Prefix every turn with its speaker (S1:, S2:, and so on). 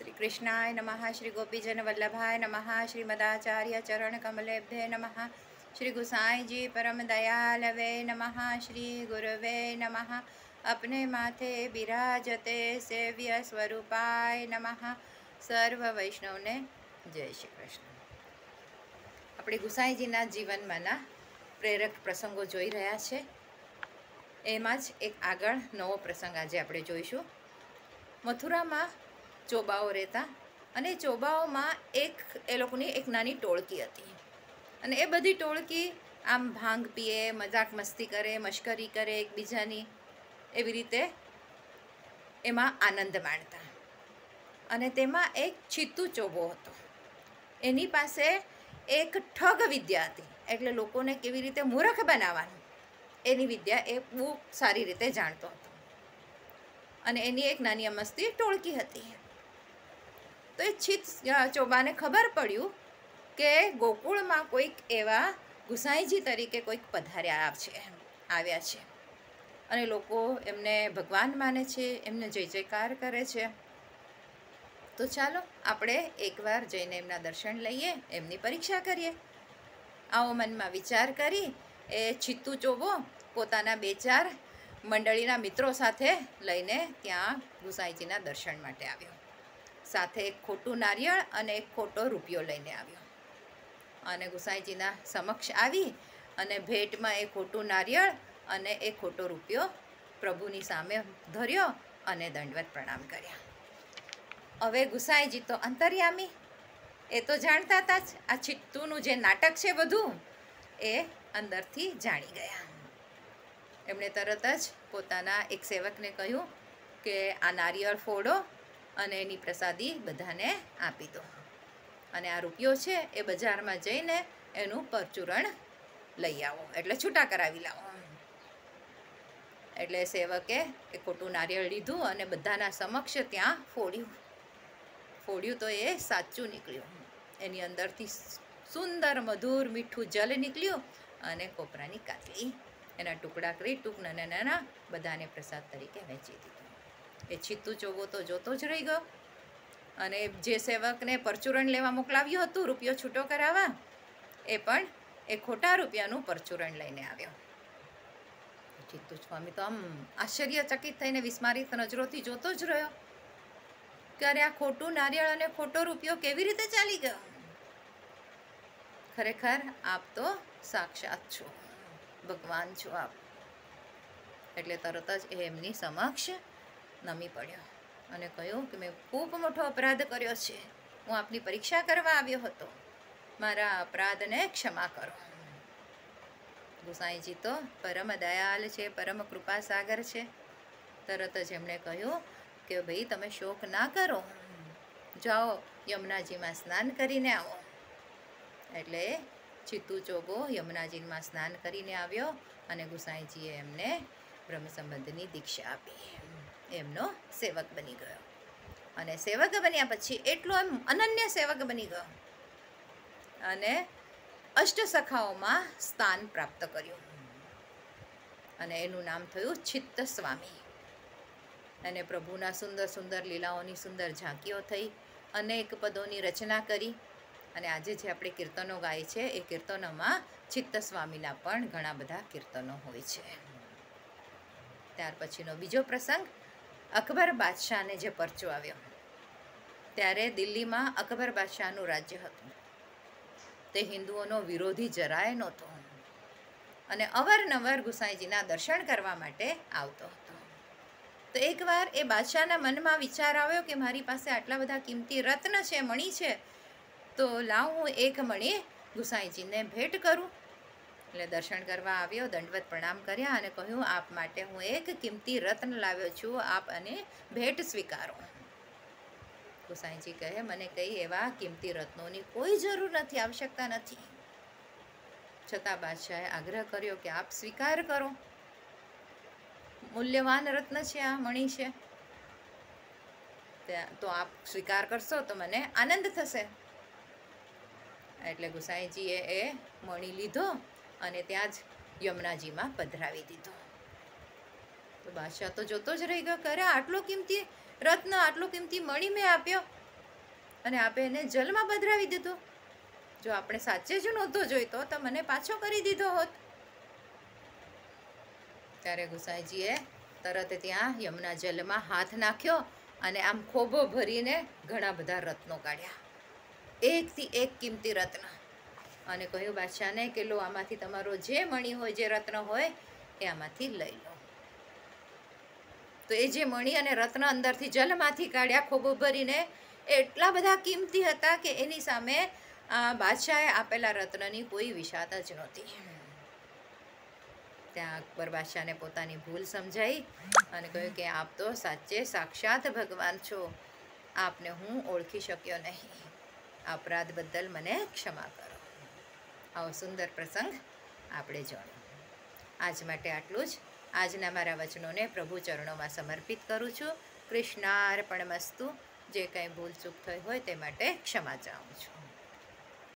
S1: श्री कृष्णाय नमः। श्री गोपीजन वल्लभाय नमः। श्रीमदाचार्य चरण कमलेभ्ये नमः। श्री गुसाई जी परम दयालवे नमः। श्री गुरवे नमः। अपने माथे बिराजते सेव्य स्वरूपाय नमः। सर्व वैष्णवने जय श्री कृष्ण। આપણે ગુસાઈજીના જીવનમાંના પ્રેરક પ્રસંગો જોઈ રહ્યા છે. એમાં જ એક આગળ નવો પ્રસંગ આજે આપણે જોઈશું. મથુરામાં ચોબાઓ રહેતા અને ચોબાઓમાં એ લોકોની એક નાની ટોળકી હતી અને એ બધી ટોળકી આમ ભાંગ પીએ, મજાક મસ્તી કરે, મશ્કરી કરે એકબીજાની, એવી રીતે એમાં આનંદ માણતા. અને તેમાં એક ચિત્તુ ચોબો હતો. એની પાસે એક ઠગ વિદ્યા હતી, એટલે લોકોને કેવી રીતે મૂર્ખ બનાવવાનું એની વિદ્યા એ બહુ સારી રીતે જાણતો હતો. અને એની એક નાની અમસ્તી ટોળકી હતી. તો એ ચિત્ત ચોબાને ખબર પડ્યું કે ગોકુળમાં કોઈક એવા ગુસાઈજી તરીકે કોઈક આવ્યા છે અને લોકો એમને ભગવાન માને છે, એમને જય જયકાર કરે છે. તો ચાલો આપણે એકવાર જઈને એમના દર્શન લઈએ, એમની પરીક્ષા કરીએ. આવો મનમાં વિચાર કરી એ ચિત્તુ ચોબો પોતાના 2-4 મંડળીના મિત્રો સાથે લઈને ત્યાં ગુસાઈજીના દર્શન માટે આવ્યો. સાથે એક ખોટું નારિયેળ અને એક ખોટો રૂપિયો લઈને આવ્યો અને ગુસાઈજીના સમક્ષ આવી અને ભેટમાં એ ખોટું નારિયેળ અને એ ખોટો રૂપિયો પ્રભુની સામે ધર્યો અને દંડવત પ્રણામ કર્યા. હવે ગુસાઈજી તો અંતર્યામી, એ તો જાણતા હતા જ આ ચિત્તુનું જે નાટક છે બધું એ અંદરથી જાણી ગયા. એમણે તરત જ પોતાના એક સેવકને કહ્યું કે આ નારિયેળ ફોડો અને એની પ્રસાદી બધાને આપી દો, અને આ રૂપિયો છે એ બજારમાં જઈને એનું પરચુરણ લઈ આવો, એટલે છૂટા કરાવી લાવો. એટલે સેવકે એ ખોટું નારિયેળ લીધું અને બધાના સમક્ષ ત્યાં ફોડ્યું તો એ સાચું નીકળ્યું. એની અંદરથી સુંદર મધુર મીઠું જલ નીકળ્યું અને કોપરાની કાતલી એના ટુકડા કરી ટૂંક નાના બધાને પ્રસાદ તરીકે વહેંચી દીધું. એ ચિત્તુ ચોબો તો જોતો જ રહી ગયો અને જે સેવકને પરચુરણ લેવા મોકલાવ્યું હતું રૂપિયો છૂટો કરાવવા, એ પણ એ ખોટા રૂપિયાનું પરચુરણ લઈને આવ્યો. ચિત્તુ સ્વામી તો આમ આશ્ચર્યચકિત થઈને વિસ્મારિત નજરોથી જોતો જ રહ્યો કે અરે આ ખોટું નારિયેળ અને ખોટો રૂપિયો કેવી રીતે ચાલી ગયો. ખરેખર આપ તો સાક્ષાત છો, ભગવાન છો આપ. એટલે તરત જ એ એમની સમક્ષ નમી પડ્યો અને કહ્યું કે મેં ખૂબ મોટો અપરાધ કર્યો છે, હું આપની પરીક્ષા કરવા આવ્યો હતો, મારા અપરાધને ક્ષમા કરો. ગુસાઈજી તો પરમ દયાલ છે, પરમ કૃપા સાગર છે. તરત જ એમણે કહ્યું કે ભાઈ તમે શોક ના કરો, જાઓ યમુનાજીમાં સ્નાન કરીને આવો. એટલે ચિત્તુ ચોબો યમુનાજીમાં સ્નાન કરીને આવ્યો અને ગુસાઈજીએ એમને બ્રહ્મ સંબંધની દીક્ષા આપી. એમનો સેવક બની ગયો અને સેવક બન્યા પછી એટલો એમ અનન્ય સેવક બની ગયો અને અષ્ટસખાઓમાં સ્થાન પ્રાપ્ત કર્યું અને એનું નામ થયું ચિત્ત સ્વામી. અને પ્રભુના સુંદર સુંદર લીલાઓની સુંદર ઝાંકીઓ થઈ, અનેક પદોની રચના કરી. અને આજે જે આપણે કીર્તનો ગાય છે એ કીર્તનોમાં ચિત્ત સ્વામીના પણ ઘણા બધા કીર્તનો હોય છે. ત્યાર પછીનો બીજો પ્રસંગ, અકબર બાદશાહને જે પરચો આવ્યો. ત્યારે દિલ્હીમાં અકબર બાદશાહનું રાજ્ય હતું. તે હિન્દુઓનો વિરોધી જરાય નહોતો અને અવારનવાર ગુસાઈજીના દર્શન કરવા માટે આવતો હતો. તો એકવાર એ બાદશાહના મનમાં વિચાર આવ્યો કે મારી પાસે આટલા બધા કિંમતી રત્ન છે, મણી છે, તો લાવ હું એક મણી ગુસાઈજીને ભેટ કરું. એટલે દર્શન કરવા આવ્યો, દંડવત પ્રણામ કર્યા અને કહ્યું આપ માટે હું એક કિંમતી રત્ન લાવ્યો છું, આપ અને ભેટ સ્વીકારો. ગુસાઈજી કહે મને કંઈ એવા કિંમતી રત્નોની કોઈ જરૂર નથી, આવશ્યકતા નથી. છતાં બાદશાહે આગ્રહ કર્યો કે આપ સ્વીકાર કરો, મૂલ્યવાન રત્ન છે, આ મણી છે, તો આપ સ્વીકાર કરશો તો મને આનંદ થશે. એટલે ગુસાઈજીએ એ મણી લીધો અને ત્યાં જ યમુનાજીમાં પધરાવી દીધો. તો બાદશાહ તો જોતો જ રહી ગયો, કરે આટલો કિંમતી રત્ન, આટલો કિંમતી મણી મેં આપ્યો અને આપે એને જલમાં પધરાવી દીધો. જો આપણે સાચે જ નહોતો જોઈતો તો મને પાછો કરી દીધો હોત. ત્યારે ગુસાઈજીએ તરત ત્યાં યમુના જલમાં હાથ નાખ્યો અને આમ ખોબો ભરીને ઘણા બધા રત્નો કાઢ્યા, એકથી એક કિંમતી રત્ન, અને કહ્યું બાદશાહને કે લો, આમાંથી તમારો જે મણી હોય, જે રત્ન હોય એ આમાંથી લઈ લો. તો એ જે મણી અને રત્ન અંદરથી જલમાંથી કાઢ્યા ખોબો ભરીને, એટલા બધા કિંમતી હતા કે એની સામે બાદશાહે આપેલા રત્નની કોઈ વિશાત જ નહોતી. ત્યાં અકબર બાદશાહને પોતાની ભૂલ સમજાઈ અને કહ્યું કે આપ તો સાચે સાક્ષાત ભગવાન છો, આપને હું ઓળખી શક્યો નહીં, અપરાધ બદલ મને ક્ષમા કરો. આવો સુંદર પ્રસંગ આપણે જાણ્યો. આજ માટે આટલું જ. આજના મારા વચનોને પ્રભુ ચરણોમાં સમર્પિત કરું છું. કૃષ્ણાર્પણમસ્તુ. જે કંઈ ભૂલ ચૂક થઈ હોય તે માટે ક્ષમા ચાહું છું.